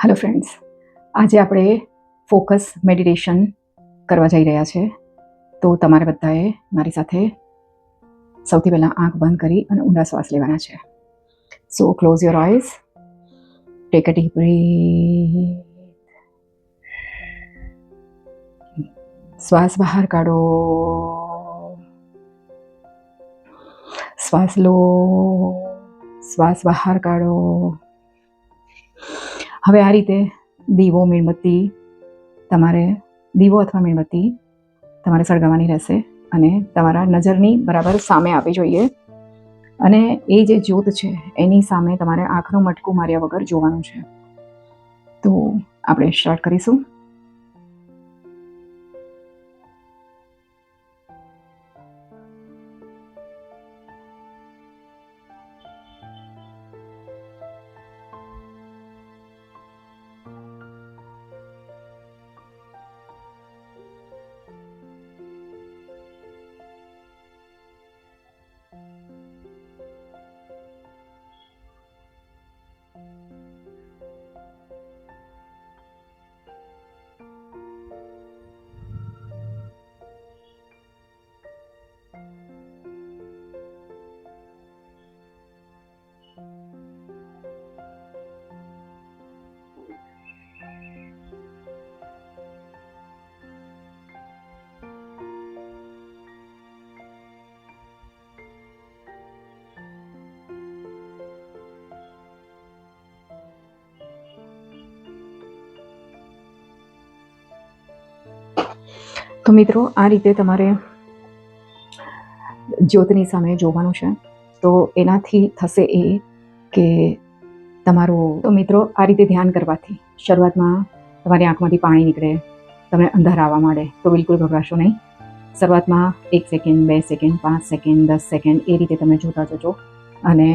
Hello friends, આજે આપણે focus meditation કરવા જઈ રહ્યા છે. તો તમારે બધાએ મારી સાથે સૌથી પહેલાં આંખ બંધ કરી અને ઊંડા શ્વાસ લેવાના છે. So close your eyes, take a deep breath. શ્વાસ બહાર કાઢો, શ્વાસ લો, શ્વાસ બહાર કાઢો. હવે આ રીતે દીવો અથવા મીણબત્તી તમારે સળગાવવાની રહેશે અને તમારા નજરની બરાબર સામે આવવી જોઈએ. અને એ જે જ્યોત છે એની સામે તમારે આંખનું મટકું માર્યા વગર જોવાનું છે. તો આપણે સ્ટાર્ટ કરીશું. તો મિત્રો, આ રીતે તમારે જ્યોતની સામે જોવાનું છે. તો એનાથી થશે એ કે તો મિત્રો, આ રીતે ધ્યાન કરવાથી શરૂઆતમાં તમારી આંખમાંથી પાણી નીકળે, તમને અંધારા આવવા માંડે તો બિલકુલ ગભરાશો નહીં. શરૂઆતમાં 1 સેકન્ડ, 2 સેકન્ડ, 5 સેકન્ડ, 10 સેકન્ડ એ રીતે તમે જોતા જજો. અને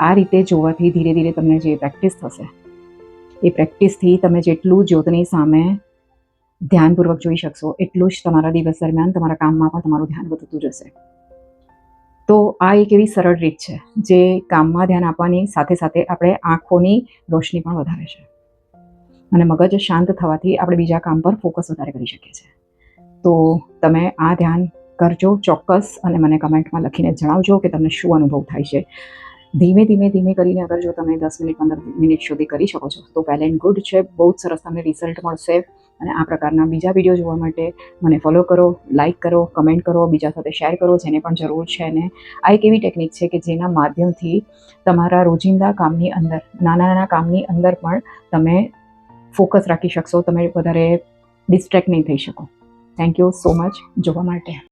આ રીતે જોવાથી ધીરે ધીરે તમને જે પ્રેક્ટિસ થશે એ પ્રેક્ટિસથી તમે જેટલું જ્યોતની સામે ધ્યાનપૂર્વક જોઈ શકશો એટલું જ તમારા દિવસ દરમિયાન તમારા કામમાં પણ તમારું ધ્યાન વધતું જશે. તો આ એક એવી સરળ રીત છે જે કામમાં ધ્યાન આપવાની સાથે સાથે આપણે આંખોની રોશની પણ વધારે છે અને મગજ શાંત થવાથી આપણે બીજા કામ પર ફોકસ વધારે કરી શકીએ છીએ. તો તમે આ ધ્યાન કરજો ચોક્કસ, અને મને કમેન્ટમાં લખીને જણાવજો કે તમને શું અનુભવ થાય છે. ધીમે ધીમે કરીને અગર જો તમે 10 મિનિટ 15 મિનિટ સુધી કરી શકો છો તો વેલ એન્ડ ગુડ છે. બહુ જ સરસ તમને રિઝલ્ટ મળશે. અને આ પ્રકારના બીજા વિડીયો જોવા માટે મને ફોલો કરો, લાઇક કરો, કમેન્ટ કરો, બીજા સાથે શેર કરો જેને પણ જરૂર છે. અને આ એક એવી ટેકનિક છે કે જેના માધ્યમથી તમારા રોજિંદા કામની અંદર, નાના કામની અંદર પણ તમે ફોકસ રાખી શકશો. તમે વધારે ડિસ્ટ્રેક્ટ નહીં થઈ શકો. થેન્ક યુ સો મચ જોવા માટે.